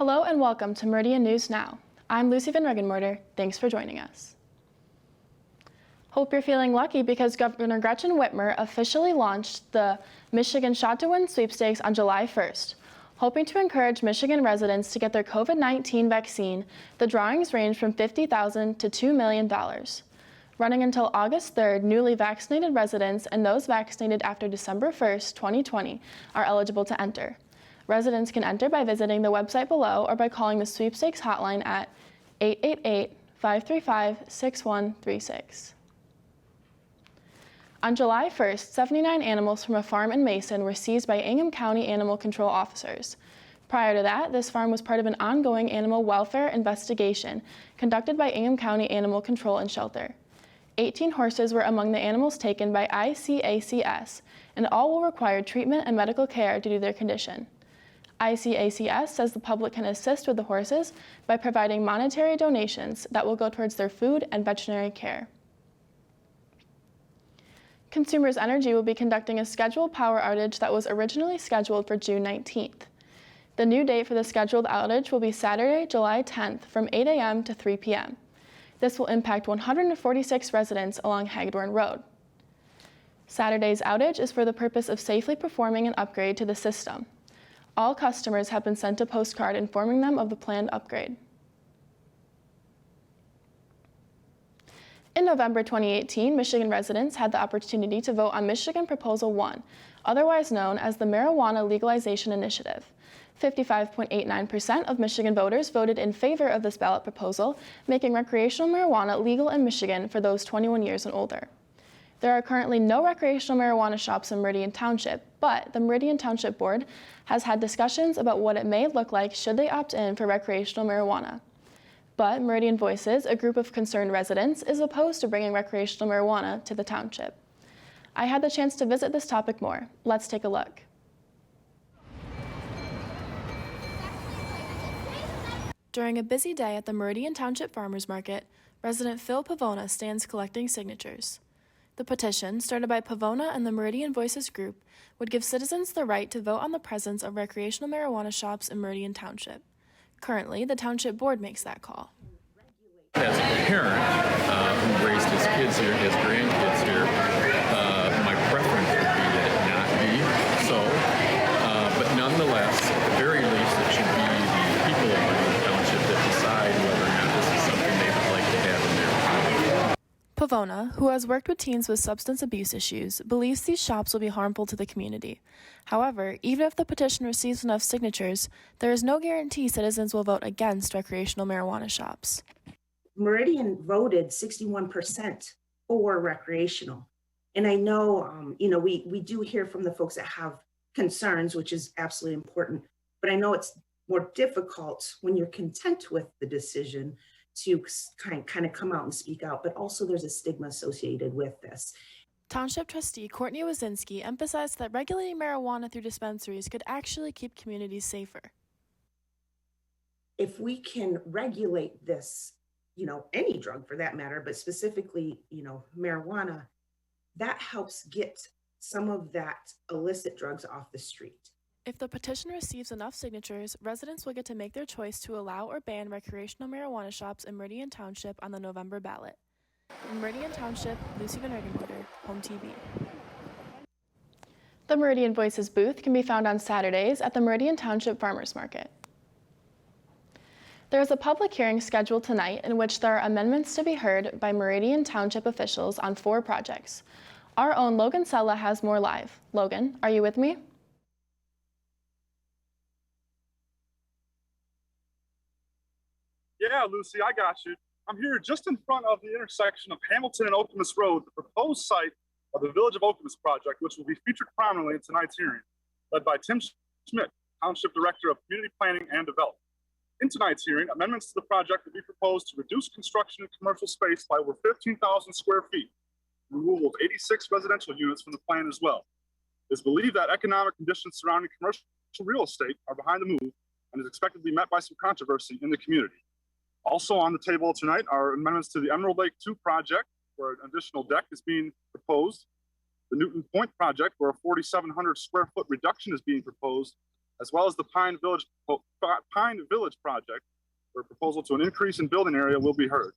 Hello and welcome to Meridian News Now. I'm Lucy Van Regenmorter. Thanks for joining us. Hope you're feeling lucky because Governor Gretchen Whitmer officially launched the Michigan Shot to Win sweepstakes on July 1st. Hoping to encourage Michigan residents to get their COVID-19 vaccine, the drawings range from $50,000 to $2 million. Running until August 3rd, newly vaccinated residents and those vaccinated after December 1st, 2020 are eligible to enter. Residents can enter by visiting the website below or by calling the sweepstakes hotline at 888-535-6136. On July 1st, 79 animals from a farm in Mason were seized by Ingham County Animal Control officers. Prior to that, this farm was part of an ongoing animal welfare investigation conducted by Ingham County Animal Control and Shelter. 18 horses were among the animals taken by ICACS, and all will require treatment and medical care due to their condition. ICACS says the public can assist with the horses by providing monetary donations that will go towards their food and veterinary care. Consumers Energy will be conducting a scheduled power outage that was originally scheduled for June 19th. The new date for the scheduled outage will be Saturday, July 10th from 8 a.m. to 3 p.m. This will impact 146 residents along Hagedorn Road. Saturday's outage is for the purpose of safely performing an upgrade to the system. All customers have been sent a postcard informing them of the planned upgrade. In November 2018, Michigan residents had the opportunity to vote on Michigan Proposal 1, otherwise known as the Marijuana Legalization Initiative. 55.89% of Michigan voters voted in favor of this ballot proposal, making recreational marijuana legal in Michigan for those 21 years and older. There are currently no recreational marijuana shops in Meridian Township, but the Meridian Township Board has had discussions about what it may look like should they opt in for recreational marijuana. But Meridian Voices, a group of concerned residents, is opposed to bringing recreational marijuana to the township. I had the chance to visit this topic more. Let's take a look. During a busy day at the Meridian Township Farmers Market, resident Phil Pavona stands collecting signatures. The petition, started by Pavona and the Meridian Voices group, would give citizens the right to vote on the presence of recreational marijuana shops in Meridian Township. Currently, the Township Board makes that call. As a parent who raised his kids here, his grandkids here, my preference would be that it not be so. But nonetheless, at the very least, it should be the people of Meridian Township that decide whether or not this is something they would like to have in their community. Pavona, who has worked with teens with substance abuse issues, believes these shops will be harmful to the community. However, even if the petition receives enough signatures, there is no guarantee citizens will vote against recreational marijuana shops. Meridian voted 61% for recreational. And I know, we do hear from the folks that have concerns, which is absolutely important, but I know it's more difficult when you're content with the decision to kind of come out and speak out, but also there's a stigma associated with this. Township trustee Courtney Wazinski emphasized that regulating marijuana through dispensaries could actually keep communities safer. If we can regulate this, any drug for that matter, but specifically, marijuana, that helps get some of that illicit drugs off the street. If the petition receives enough signatures, residents will get to make their choice to allow or ban recreational marijuana shops in Meridian Township on the November ballot. In Meridian Township, Lucy Van Regenmorter, Home TV. The Meridian Voices booth can be found on Saturdays at the Meridian Township Farmers Market. There is a public hearing scheduled tonight in which there are amendments to be heard by Meridian Township officials on 4 projects. Our own Logan Sella has more live. Logan, are you with me? Yeah, Lucy, I got you. I'm here just in front of the intersection of Hamilton and Okemos Road, the proposed site of the Village of Okemos project, which will be featured prominently in tonight's hearing, led by Tim Schmidt, Township Director of Community Planning and Development. In tonight's hearing, amendments to the project will be proposed to reduce construction and commercial space by over 15,000 square feet, removal of 86 residential units from the plan as well. It is believed that economic conditions surrounding commercial real estate are behind the move and is expected to be met by some controversy in the community. Also on the table tonight are amendments to the Emerald Lake 2 project, where an additional deck is being proposed. The Newton Point project, where a 4,700 square foot reduction is being proposed. as well as the Pine Village project, where a proposal to an increase in building area will be heard.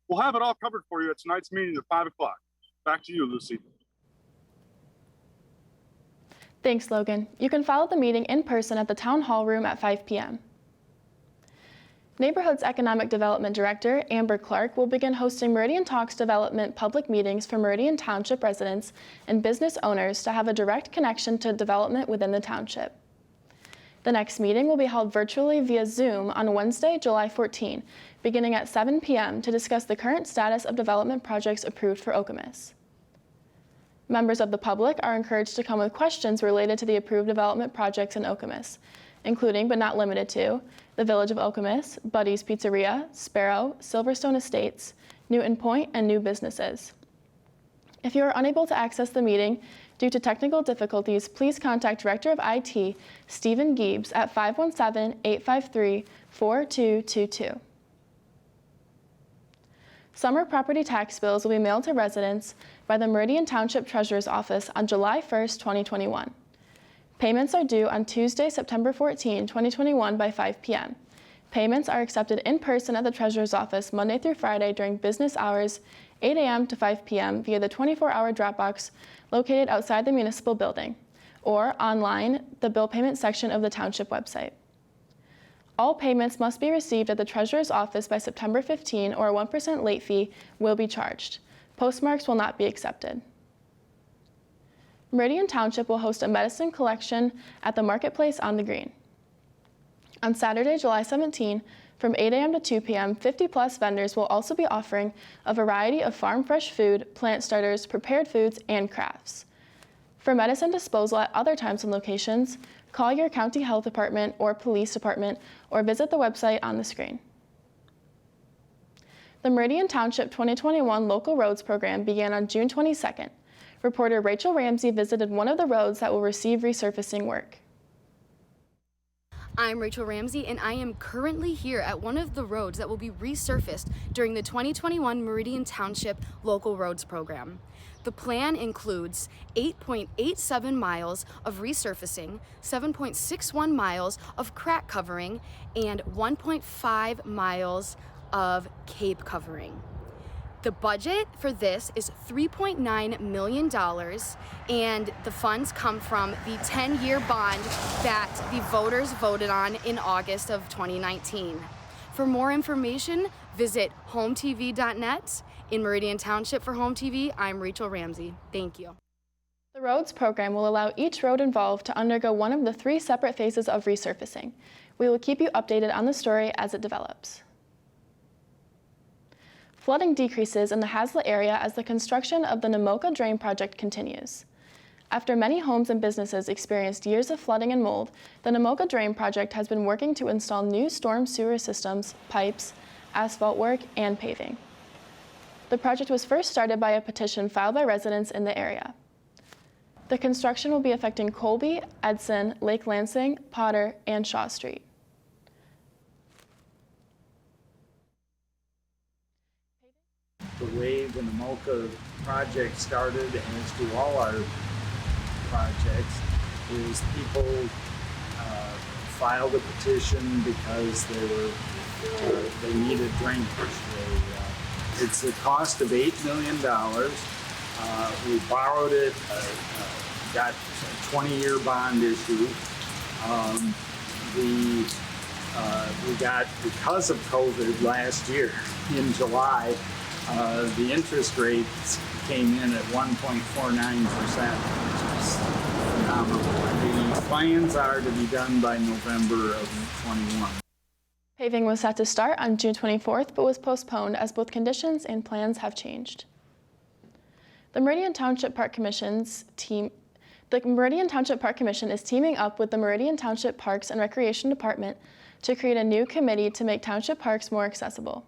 We'll have it all covered for you at tonight's meeting at 5 o'clock. Back to you, Lucy. Thanks, Logan. You can follow the meeting in person at the Town Hall room at 5 p.m. Neighborhoods Economic Development Director Amber Clark will begin hosting Meridian Talks Development public meetings for Meridian Township residents and business owners to have a direct connection to development within the township. The next meeting will be held virtually via Zoom on Wednesday, July 14, beginning at 7 p.m. to discuss the current status of development projects approved for Okemos. Members of the public are encouraged to come with questions related to the approved development projects in Okemos, including but not limited to the Village of Okemos, Buddy's Pizzeria, Sparrow, Silverstone Estates, Newton Point, and new businesses. If you are unable to access the meeting due to technical difficulties, please contact Director of IT, Stephen Giebs, at 517-853-4222. Summer property tax bills will be mailed to residents by the Meridian Township Treasurer's Office on July 1st, 2021. Payments are due on Tuesday, September 14, 2021 by 5 p.m. Payments are accepted in person at the Treasurer's Office Monday through Friday during business hours, 8 a.m. to 5 p.m. via the 24-hour drop box located outside the municipal building, or online, the bill payment section of the township website. All payments must be received at the Treasurer's Office by September 15, or a 1% late fee will be charged. Postmarks will not be accepted. Meridian Township will host a medicine collection at the Marketplace on the Green. On Saturday, July 17, from 8 a.m. to 2 p.m., 50-plus vendors will also be offering a variety of farm fresh food, plant starters, prepared foods, and crafts. For medicine disposal at other times and locations, call your county health department or police department or visit the website on the screen. The Meridian Township 2021 Local Roads Program began on June 22nd. Reporter Rachel Ramsey visited one of the roads that will receive resurfacing work. I'm Rachel Ramsey, and I am currently here at one of the roads that will be resurfaced during the 2021 Meridian Township Local Roads Program. The plan includes 8.87 miles of resurfacing, 7.61 miles of crack covering, and 1.5 miles of cape covering. The budget for this is $3.9 million, and the funds come from the 10-year bond that the voters voted on in August of 2019. For more information, visit hometv.net. In Meridian Township for Home TV, I'm Rachel Ramsey. Thank you. The roads program will allow each road involved to undergo one of the 3 separate phases of resurfacing. We will keep you updated on the story as it develops. Flooding decreases in the Haslett area as the construction of the Namoka Drain project continues. After many homes and businesses experienced years of flooding and mold, the Namoka Drain project has been working to install new storm sewer systems, pipes, asphalt work, and paving. The project was first started by a petition filed by residents in the area. The construction will be affecting Colby, Edson, Lake Lansing, Potter, and Shaw Street. The way the Namoka project started, as do all our projects, is people filed a petition because they needed drainage. It's a cost of $8 million. We borrowed it, got a 20-year bond issue. We got, because of COVID last year in July, the interest rates came in at 1.49%, which is phenomenal. The plans are to be done by November of 21. Paving was set to start on June 24th, but was postponed as both conditions and plans have changed. The Meridian Township Park Commission is teaming up with the Meridian Township Parks and Recreation Department to create a new committee to make township parks more accessible.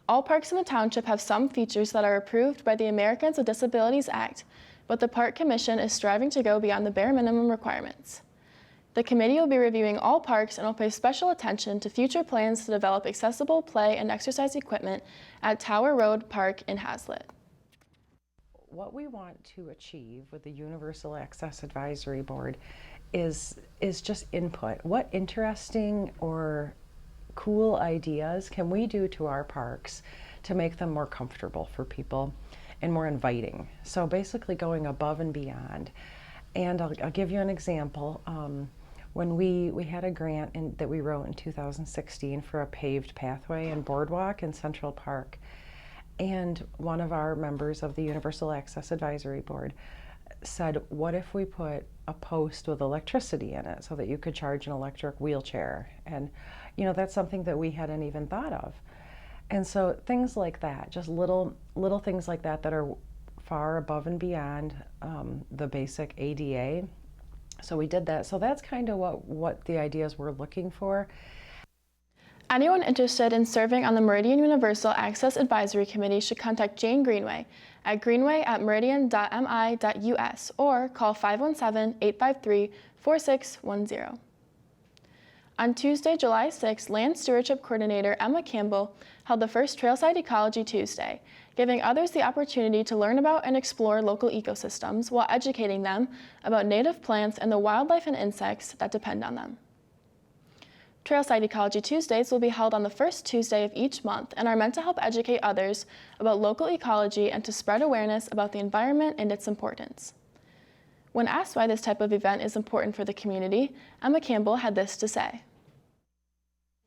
All parks in the township have some features that are approved by the Americans with Disabilities Act, but the Park Commission is striving to go beyond the bare minimum requirements. The committee will be reviewing all parks and will pay special attention to future plans to develop accessible play and exercise equipment at Tower Road Park in Haslett. what we want to achieve with the Universal Access Advisory Board is just input. What interesting or cool ideas can we do to our parks to make them more comfortable for people and more inviting? So basically going above and beyond. And I'll give you an example. When we had a grant that we wrote in 2016 for a paved pathway and boardwalk in Central Park. And one of our members of the Universal Access Advisory Board said, what if we put a post with electricity in it so that you could charge an electric wheelchair? And that's something that we hadn't even thought of. And so things like that, just little things like that are far above and beyond the basic ADA. So we did that. So that's kind of what the ideas we're looking for. Anyone interested in serving on the Meridian Universal Access Advisory Committee should contact Jane Greenway at greenway@meridian.mi.us or call 517-853-4610. On Tuesday, July 6, Land Stewardship Coordinator Emma Campbell held the first Trailside Ecology Tuesday, giving others the opportunity to learn about and explore local ecosystems while educating them about native plants and the wildlife and insects that depend on them. Trailside Ecology Tuesdays will be held on the first Tuesday of each month and are meant to help educate others about local ecology and to spread awareness about the environment and its importance. When asked why this type of event is important for the community, Emma Campbell had this to say.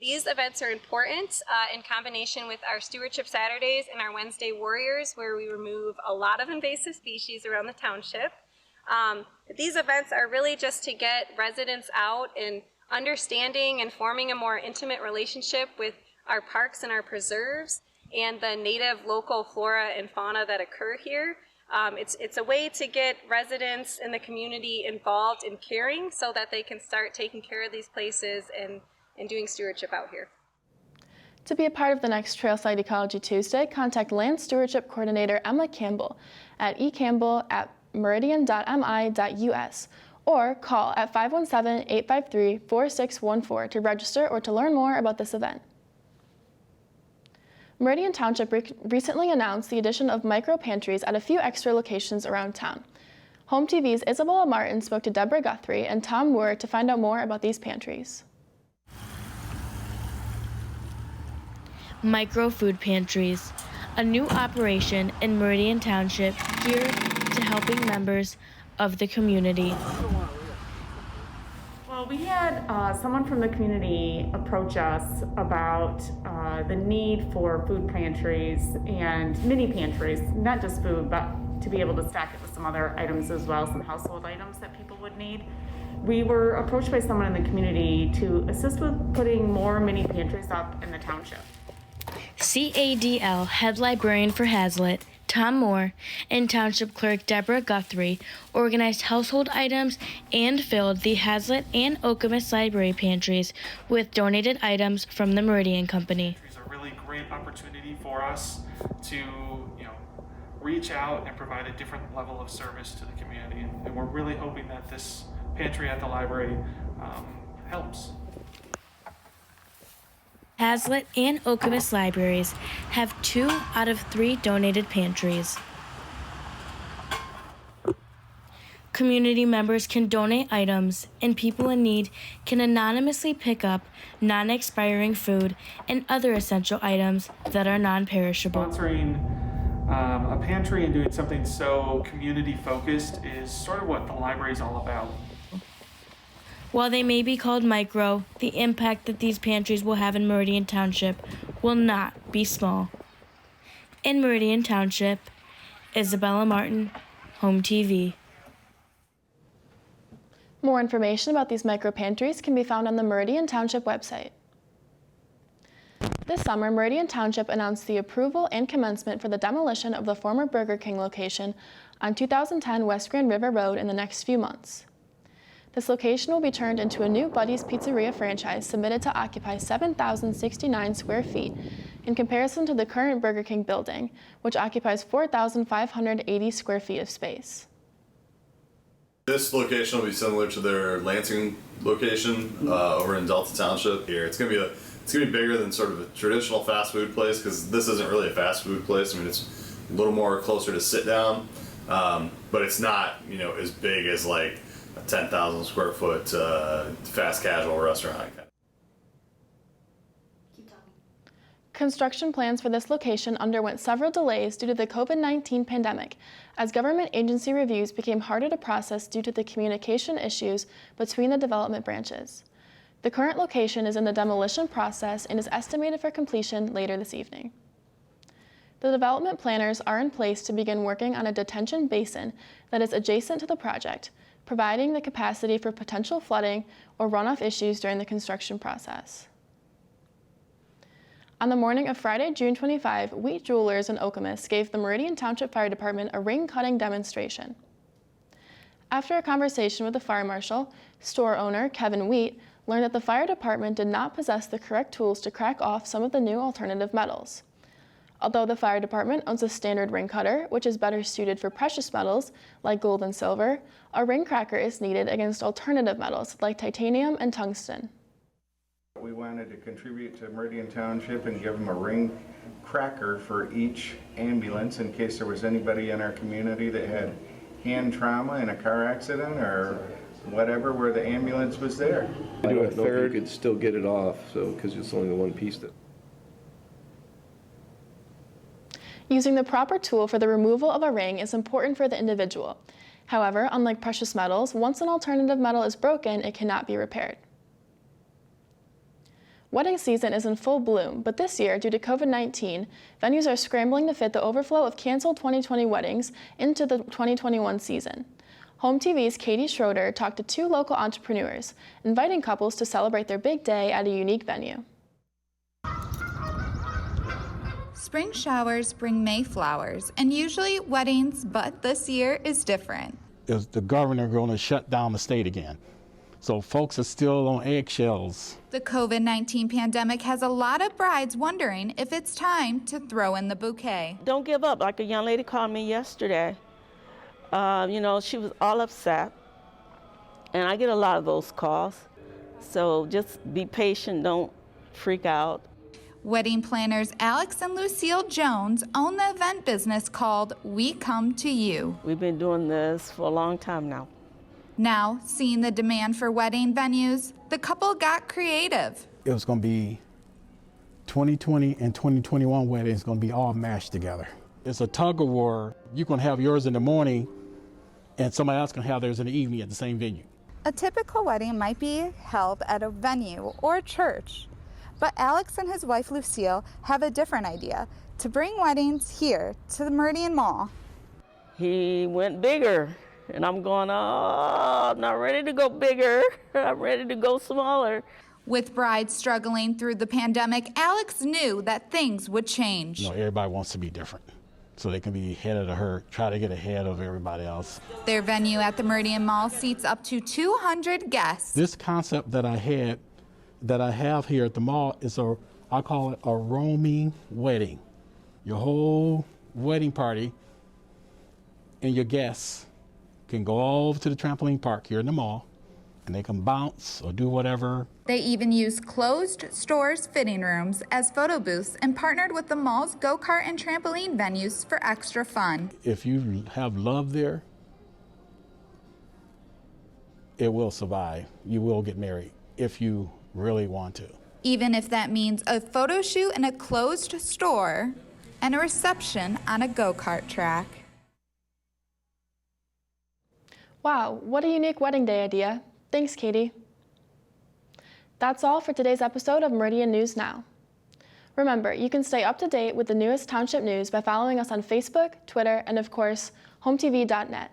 These events are important in combination with our Stewardship Saturdays and our Wednesday Warriors, where we remove a lot of invasive species around the township. These events are really just to get residents out and understanding and forming a more intimate relationship with our parks and our preserves and the native local flora and fauna that occur here. It's a way to get residents in the community involved in caring so that they can start taking care of these places and doing stewardship out here. To be a part of the next Trailside Ecology Tuesday, contact Land Stewardship Coordinator Emma Campbell at ecampbell@meridian.mi.us or call at 517-853-4614 to register or to learn more about this event. Meridian Township recently announced the addition of micro pantries at a few extra locations around town. Home TV's Isabella Martin spoke to Deborah Guthrie and Tom Moore to find out more about these pantries. Micro food pantries, a new operation in Meridian Township geared to helping members of the community. Well, we had someone from the community approach us about the need for food pantries and mini pantries, not just food, but to be able to stack it with some other items as well, some household items that people would need. We were approached by someone in the community to assist with putting more mini pantries up in the township. CADL head librarian for Hazlet, Tom Moore, and Township Clerk Deborah Guthrie organized household items and filled the Hazlet and Okemos library pantries with donated items from the Meridian Company. It's a really great opportunity for us to, reach out and provide a different level of service to the community, and we're really hoping that this pantry at the library helps. Hazlet and Okemos libraries have 2 out of 3 donated pantries. Community members can donate items, and people in need can anonymously pick up non-expiring food and other essential items that are non-perishable. Sponsoring a pantry and doing something so community-focused is sort of what the library is all about. While they may be called micro, the impact that these pantries will have in Meridian Township will not be small. In Meridian Township, Isabella Martin, Home TV. More information about these micro pantries can be found on the Meridian Township website. This summer, Meridian Township announced the approval and commencement for the demolition of the former Burger King location on 2010 West Grand River Road in the next few months. This location will be turned into a new Buddy's Pizzeria franchise submitted to occupy 7,069 square feet in comparison to the current Burger King building, which occupies 4,580 square feet of space. This location will be similar to their Lansing location over in Delta Township here. It's gonna be bigger than sort of a traditional fast food place because this isn't really a fast food place. I mean, it's a little more closer to sit down. but it's not, you know, as big as like a 10,000 square foot fast casual restaurant. Construction plans for this location underwent several delays due to the COVID-19 pandemic, as government agency reviews became harder to process due to the communication issues between the development branches. The current location is in the demolition process and is estimated for completion later this evening. The development planners are in place to begin working on a detention basin that is adjacent to the project, providing the capacity for potential flooding or runoff issues during the construction process. On the morning of Friday, June 25, Wheat Jewelers in Okemos gave the Meridian Township Fire Department a ring cutting demonstration. After a conversation with the fire marshal, store owner Kevin Wheat learned that the fire department did not possess the correct tools to crack off some of the new alternative metals. Although the fire department owns a standard ring cutter, which is better suited for precious metals like gold and silver, a ring cracker is needed against alternative metals like titanium and tungsten. We wanted to contribute to Meridian Township and give them a ring cracker for each ambulance in case there was anybody in our community that had hand trauma in a car accident or whatever where the ambulance was there. I don't know if you could still get it off, so because it's only the one piece that. Using the proper tool for the removal of a ring is important for the individual. However, unlike precious metals, once an alternative metal is broken, it cannot be repaired. Wedding season is in full bloom, but this year, due to COVID-19, venues are scrambling to fit the overflow of canceled 2020 weddings into the 2021 season. Home TV's Katie Schroeder talked to two local entrepreneurs, inviting couples to celebrate their big day at a unique venue. Spring showers bring May flowers, and usually weddings, but this year is different. Is the governor going to shut down the state again? So folks are still on eggshells. The COVID-19 pandemic has a lot of brides wondering if it's time to throw in the bouquet. Don't give up. Like a young lady called me yesterday. You know, she was all upset. And I get a lot of those calls. So just be patient. Don't freak out. Wedding planners Alex and Lucille Jones own the event business called We Come to You. We've been doing this for a long time now. Now, seeing the demand for wedding venues, the couple got creative. It was going to be 2020 and 2021 weddings going to be all mashed together. It's a tug of war. You can have yours in the morning and somebody else can have theirs in the evening at the same venue. A typical wedding might be held at a venue or church, but Alex and his wife Lucille have a different idea, to bring weddings here to the Meridian Mall. He went bigger. And I'm going, oh, I'm not ready to go bigger. I'm ready to go smaller. With brides struggling through the pandemic, Alex knew that things would change. You know, everybody wants to be different, so they can be ahead of the herd, try to get ahead of everybody else. Their venue at the Meridian Mall seats up to 200 guests. This concept that I have here at the mall is I call it a roaming wedding. Your whole wedding party and your guests can go over to the trampoline park here in the mall, and they can bounce or do whatever. They even use closed stores fitting rooms as photo booths and partnered with the mall's go-kart and trampoline venues for extra fun. If you have love there, it will survive. You will get married if you really want to. Even if that means a photo shoot in a closed store and a reception on a go-kart track. Wow, what a unique wedding day idea. Thanks, Katie. That's all for today's episode of Meridian News Now. Remember, you can stay up to date with the newest township news by following us on Facebook, Twitter, and of course, HomeTV.net.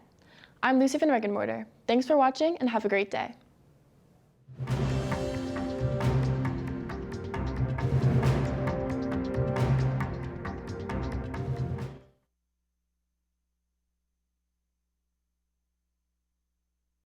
I'm Lucy Van Regenmorter. Thanks for watching and have a great day.